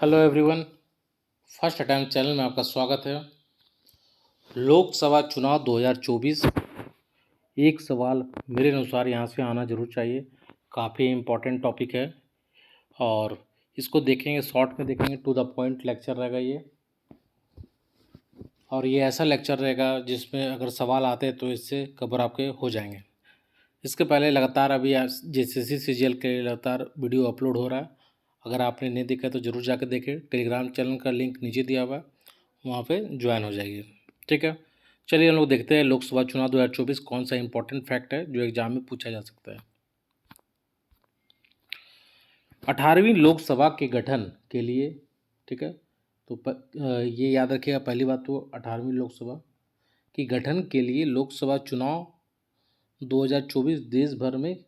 Hello everyone. First attempt channel में आपका स्वागत है। लोकसभा चुनाव 2024 एक सवाल मेरे अनुसार यहाँ से आना जरूर चाहिए। काफ़ी इम्पोर्टेंट टॉपिक है और इसको देखेंगे, शॉर्ट में देखेंगे, टू द पॉइंट लेक्चर रहेगा ये। और ये ऐसा लेक्चर रहेगा जिसमें अगर सवाल आते हैं तो इससे कवर आपके हो जाएंगे। इसके पहले लगातार अभी JCC CGL के लिए लगातार वीडियो अपलोड हो रहा है। अगर आपने नहीं देखा तो ज़रूर जाकर देखें। टेलीग्राम चैनल का लिंक नीचे दिया हुआ है, वहाँ पे ज्वाइन हो जाइए। ठीक है, चलिए हम लोग देखते हैं लोकसभा चुनाव 2024 कौन सा इंपॉर्टेंट फैक्ट है जो एग्जाम में पूछा जा सकता है। 18वीं लोकसभा के गठन के लिए, ठीक है, तो ये याद रखिएगा। पहली बात तो 18वीं लोकसभा के गठन के लिए लोकसभा चुनाव 2024 देश भर में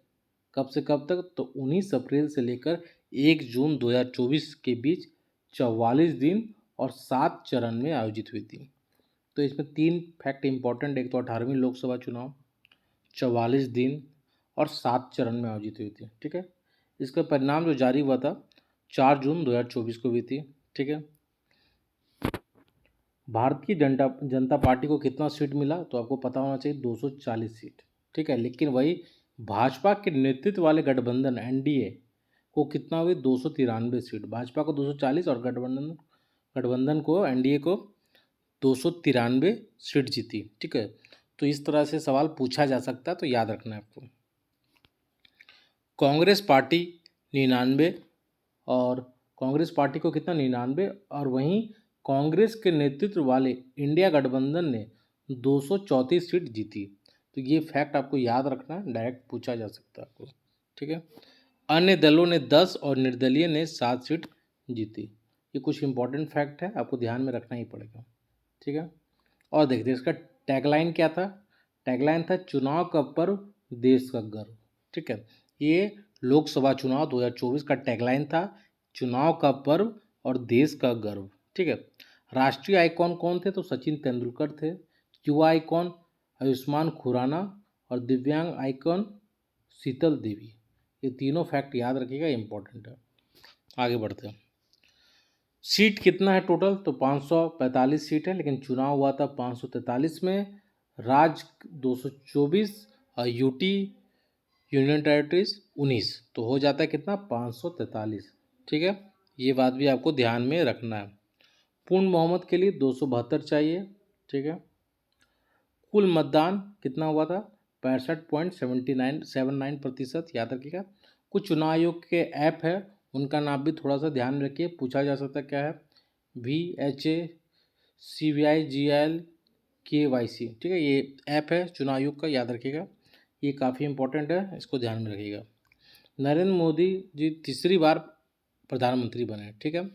कब से कब तक, तो 19 अप्रैल से लेकर 1 जून 2024 के बीच 44 दिन और 7 चरण में आयोजित हुई थी। तो इसमें 3 फैक्ट इंपॉर्टेंट। एक तो 18वीं लोकसभा चुनाव 44 दिन और 7 चरण में आयोजित हुई थी। ठीक है, इसका परिणाम जो जारी हुआ था 4 जून 2024 को हुई थी। ठीक है, भारतीय जनता पार्टी को कितना सीट मिला, तो आपको पता होना चाहिए 240 सीट। ठीक है, लेकिन वही भाजपा के नेतृत्व वाले गठबंधन NDA को कितना हुई, 293 सीट। भाजपा को 240 और गठबंधन को NDA को 293 सीट जीती। ठीक है, तो इस तरह से सवाल पूछा जा सकता है, तो याद रखना है आपको। कांग्रेस पार्टी 99 और कांग्रेस पार्टी को कितना 99, और वहीं कांग्रेस के नेतृत्व वाले इंडिया गठबंधन ने 234 सीट जीती। तो ये फैक्ट आपको याद रखना है, डायरेक्ट पूछा जा सकता है आपको। ठीक है, अन्य दलों ने 10 और निर्दलीय ने 7 सीट जीती। ये कुछ इंपॉर्टेंट फैक्ट है, आपको ध्यान में रखना ही पड़ेगा। ठीक है, और देखते इसका टैगलाइन क्या था। टैगलाइन था चुनाव का पर्व देश का गर्व। ठीक है, ये लोकसभा चुनाव 2024 का टैगलाइन था, चुनाव का पर्व और देश का गर्व। ठीक है, राष्ट्रीय आइकॉन कौन थे, तो सचिन तेंदुलकर थे। युवा आइकॉन आयुष्मान खुराना और दिव्यांग आइकॉन शीतल देवी। ये तीनों फैक्ट याद रखिएगा, इंपॉर्टेंट है। आगे बढ़ते हैं। सीट कितना है टोटल, तो 545 सीट है, लेकिन चुनाव हुआ था 543 में। राज्य 224 और यूटी यूनियन टेरिटरीज 19, तो हो जाता है कितना 543। ठीक है, ये बात भी आपको ध्यान में रखना है। पूर्ण बहुमत के लिए 272 चाहिए। ठीक है, कुल मतदान कितना हुआ था 65.79% याद रखिएगा। कुछ चुनाव आयोग के ऐप है, उनका नाम भी थोड़ा सा ध्यान रखिए, पूछा जा सकता है क्या है। VHA CVI GL KYC। ठीक है, ये ऐप है चुनाव आयोग का, याद रखिएगा, ये काफ़ी इंपॉर्टेंट है, इसको ध्यान में रखिएगा। नरेंद्र मोदी जी तीसरी बार प्रधानमंत्री बने। ठीक है,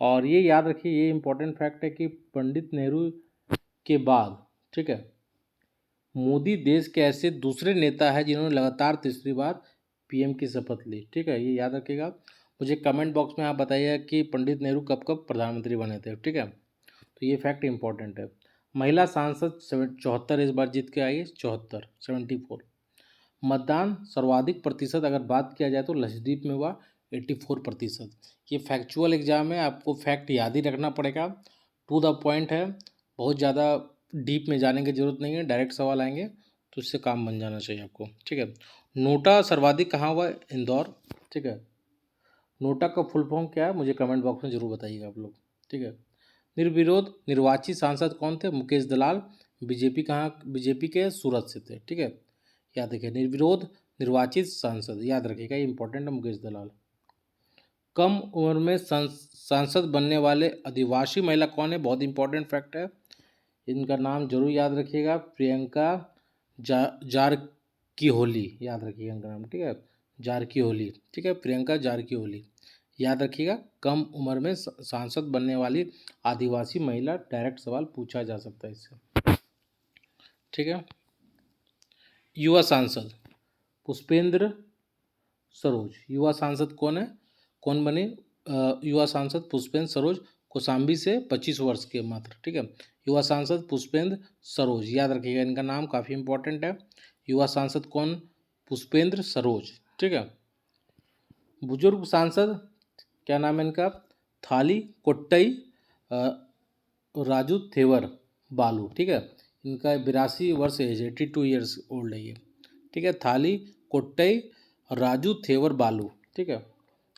और ये याद रखिए, ये इंपॉर्टेंट फैक्ट है कि पंडित नेहरू के बाद, ठीक है, मोदी देश के ऐसे दूसरे नेता है जिन्होंने लगातार तीसरी बार PM की शपथ ली। ठीक है, ये याद रखिएगा। मुझे कमेंट बॉक्स में आप बताइए कि पंडित नेहरू कब कब प्रधानमंत्री बने थे। ठीक है, तो ये फैक्ट इंपॉर्टेंट है। महिला सांसद 74 इस बार जीत के आई है, 74। मतदान सर्वाधिक प्रतिशत अगर बात किया जाए तो लक्षद्वीप में हुआ 84%। ये फैक्चुअल एग्जाम है, आपको फैक्ट याद ही रखना पड़ेगा, टू द पॉइंट है, बहुत ज़्यादा डीप में जाने की जरूरत नहीं है, डायरेक्ट सवाल आएंगे तो इससे काम बन जाना चाहिए आपको। ठीक है, नोटा सर्वाधिक कहाँ हुआ, इंदौर। ठीक है, नोटा का फुल फॉर्म क्या है, मुझे कमेंट बॉक्स में जरूर बताइएगा आप लोग। ठीक है, निर्विरोध निर्वाचित सांसद कौन थे, मुकेश दलाल। बीजेपी के सूरत से थे। ठीक है, याद रखिए, निर्विरोध निर्वाचित सांसद, याद रखिएगा, ये इंपॉर्टेंट है, मुकेश दलाल। कम उम्र में सांसद बनने वाले आदिवासी महिला कौन है, बहुत इंपॉर्टेंट फैक्ट है, इनका नाम जरूर याद रखिएगा, प्रियंका जारकीहोली, याद रखिएगा इनका नाम। ठीक है, जारकीहोली। ठीक है, प्रियंका जारकीहोली, याद रखिएगा। कम उम्र में सांसद बनने वाली आदिवासी महिला, डायरेक्ट सवाल पूछा जा सकता है इससे। ठीक है, युवा सांसद पुष्पेंद्र सरोज, युवा सांसद कौन है, कौन बने युवा सांसद पुष्पेंद्र सरोज, कौशाम्बी से 25 वर्ष के मात्र। ठीक है, युवा सांसद पुष्पेंद्र सरोज, याद रखिएगा, इनका नाम काफ़ी इंपॉर्टेंट है। युवा सांसद कौन, पुष्पेंद्र सरोज। ठीक है, बुजुर्ग सांसद क्या नाम है इनका, थाली कोट्टई राजू थेवर बालू, ठीक है। इनका 82 वर्ष एज है, 82 ईयर्स ओल्ड है ये, ठीक है। थाली कोट्टई राजू थेवर बालू, ठीक है।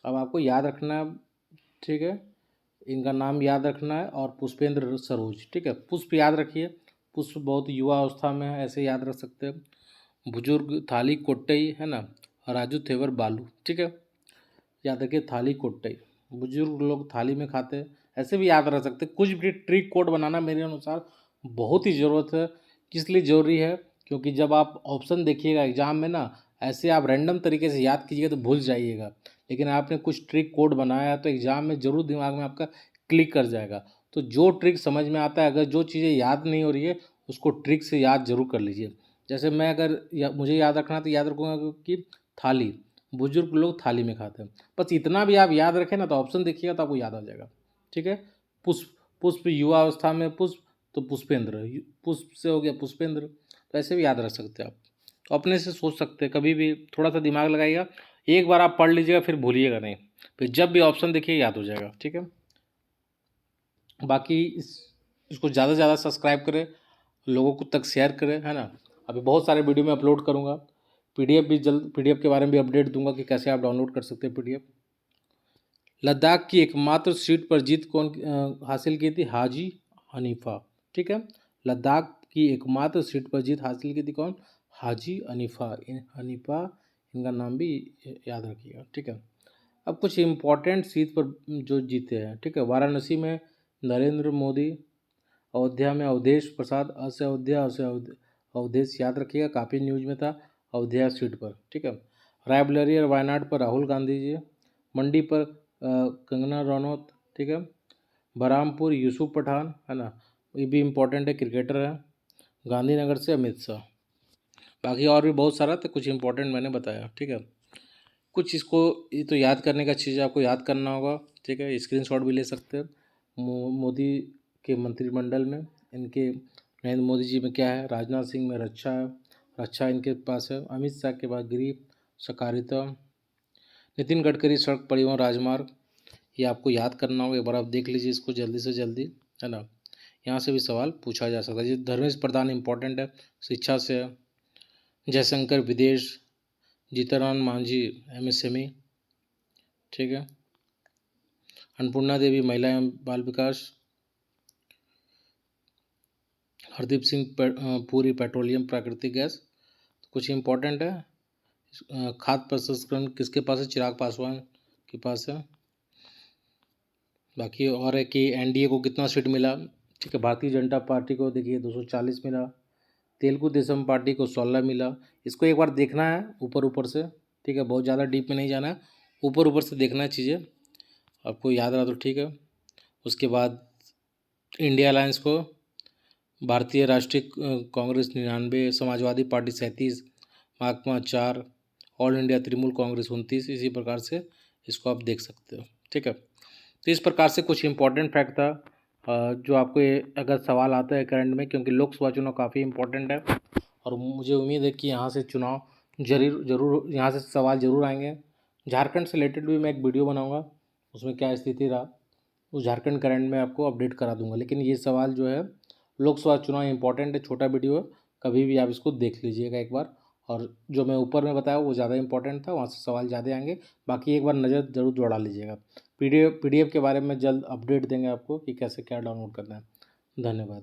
अब आपको याद रखना है, ठीक है, इनका नाम याद रखना है और पुष्पेंद्र सरोज, ठीक है। पुष्प याद रखिए, पुष्प बहुत युवा अवस्था में है, ऐसे याद रख सकते हैं। बुजुर्ग थाली कोट्टई है ना, राजू थेवर बालू, ठीक है। याद रखिए थाली कोट्टई, बुजुर्ग लोग थाली में खाते हैं, ऐसे भी याद रख सकते हैं। कुछ भी ट्रिक कोड बनाना मेरे अनुसार बहुत ही ज़रूरत है। किस लिए ज़रूरी है, क्योंकि जब आप ऑप्शन देखिएगा एग्जाम में ना, ऐसे आप रैंडम तरीके से याद कीजिएगा तो भूल जाइएगा, लेकिन आपने कुछ ट्रिक कोड बनाया है तो एग्जाम में ज़रूर दिमाग में आपका क्लिक कर जाएगा। तो जो ट्रिक समझ में आता है, अगर जो चीज़ें याद नहीं हो रही है उसको ट्रिक से याद जरूर कर लीजिए। जैसे मैं अगर मुझे याद रखना तो याद रखूँगा कि थाली, बुजुर्ग लोग थाली में खाते हैं, बस इतना भी आप याद रखें ना तो ऑप्शन देखिएगा तो आपको याद आ जाएगा, ठीक है। पुष्प, पुष्प युवा अवस्था में पुष्प, तो पुष्पेंद्र, पुष्प से हो गया पुष्पेंद्र, तो ऐसे भी याद रख सकते हैं आप। तो अपने से सोच सकते हैं, कभी भी थोड़ा सा दिमाग लगाइएगा, एक बार आप पढ़ लीजिएगा फिर भूलिएगा नहीं, फिर जब भी ऑप्शन देखिए याद हो जाएगा, ठीक है। बाकी इसको ज़्यादा से ज़्यादा सब्सक्राइब करें, लोगों को तक शेयर करें, है ना। अभी बहुत सारे वीडियो मैं अपलोड करूँगा, पीडीएफ भी जल्द, पीडीएफ के बारे में भी अपडेट दूंगा कि कैसे आप डाउनलोड कर सकते हैं पीडीएफ। लद्दाख की एकमात्र सीट पर जीत कौन हासिल की थी, हाजी हनीफा, ठीक है। लद्दाख की एकमात्र सीट पर जीत हासिल की थी कौन, हाजी हनीफा, हनीफा इनका नाम भी याद रखिएगा, ठीक है। अब कुछ इम्पोर्टेंट सीट पर जो जीते हैं, ठीक है। वाराणसी में नरेंद्र मोदी, अयोध्या में अवधेश प्रसाद, असे अयोध्या, असे अवधेश याद रखिएगा, काफ़ी न्यूज में था अयोध्या सीट पर, ठीक है। रायबरेली और वायनाड पर राहुल गांधी जी, मंडी पर कंगना रनौत, ठीक है। बरहामपुर यूसुफ पठान, है ना, ये भी इम्पोर्टेंट है, क्रिकेटर है। गांधीनगर से अमित शाह। बाकी और भी बहुत सारा, तो कुछ इंपॉर्टेंट मैंने बताया, ठीक है। कुछ इसको, ये तो याद करने का चीज़ है, आपको याद करना होगा, ठीक है। स्क्रीनशॉट भी ले सकते हैं। मोदी के मंत्रिमंडल में इनके, नरेंद्र मोदी जी में क्या है, राजनाथ सिंह में रक्षा है, रक्षा इनके पास है। अमित शाह के पास गृह, सहकारिता। नितिन गडकरी सड़क परिवहन राजमार्ग, ये आपको याद करना होगा, एक बार आप देख लीजिए इसको जल्दी से जल्दी, है ना। यहाँ से भी सवाल पूछा जा सकता है। जी धर्मेश प्रधान इंपॉर्टेंट है, शिक्षा से है। जयशंकर विदेश, जीतनराम मांझी एमएसएमई, ठीक है। अन्नपूर्णा देवी महिला एवं बाल विकास। हरदीप सिंह पूरी पेट्रोलियम प्राकृतिक गैस। कुछ इंपॉर्टेंट है, खाद्य प्रसंस्करण किसके पास है, चिराग पासवान के पास है। बाकी और है कि एनडीए को कितना सीट मिला, ठीक है। भारतीय जनता पार्टी को देखिए 240 मिला, तेलुगु देशम पार्टी को 16 मिला। इसको एक बार देखना है ऊपर ऊपर से, ठीक है, बहुत ज़्यादा डीप में नहीं जाना है, ऊपर ऊपर से देखना है चीज़ें, आपको याद रहा तो ठीक है। उसके बाद इंडिया अलायंस को भारतीय राष्ट्रीय Congress 99, Samajwadi party 37, Bhakpa 4, all India Trinamool Congress 29, इसी प्रकार से इसको आप देख सकते हो, ठीक है। तो इस प्रकार से कुछ इंपॉर्टेंट फैक्ट था जो आपको अगर सवाल आता है करंट में, क्योंकि लोकसभा चुनाव काफ़ी इंपॉर्टेंट है और मुझे उम्मीद है कि यहाँ से चुनाव जरूर यहाँ से सवाल जरूर आएंगे। झारखंड से रिलेटेड भी मैं एक वीडियो बनाऊँगा, उसमें क्या स्थिति रहा उस झारखंड करंट में आपको अपडेट करा दूंगा। लेकिन ये सवाल जो है लोकसभा चुनाव इंपॉर्टेंट है, छोटा वीडियो है, कभी भी आप इसको देख लीजिएगा एक बार। और जो मैं ऊपर में बताया वो ज़्यादा इंपॉर्टेंट था, वहाँ से सवाल ज़्यादा आएंगे, बाकी एक बार नज़र जरूर दौड़ा लीजिएगा। पीडीएफ के बारे में जल्द अपडेट देंगे आपको कि कैसे क्या डाउनलोड करना है। धन्यवाद।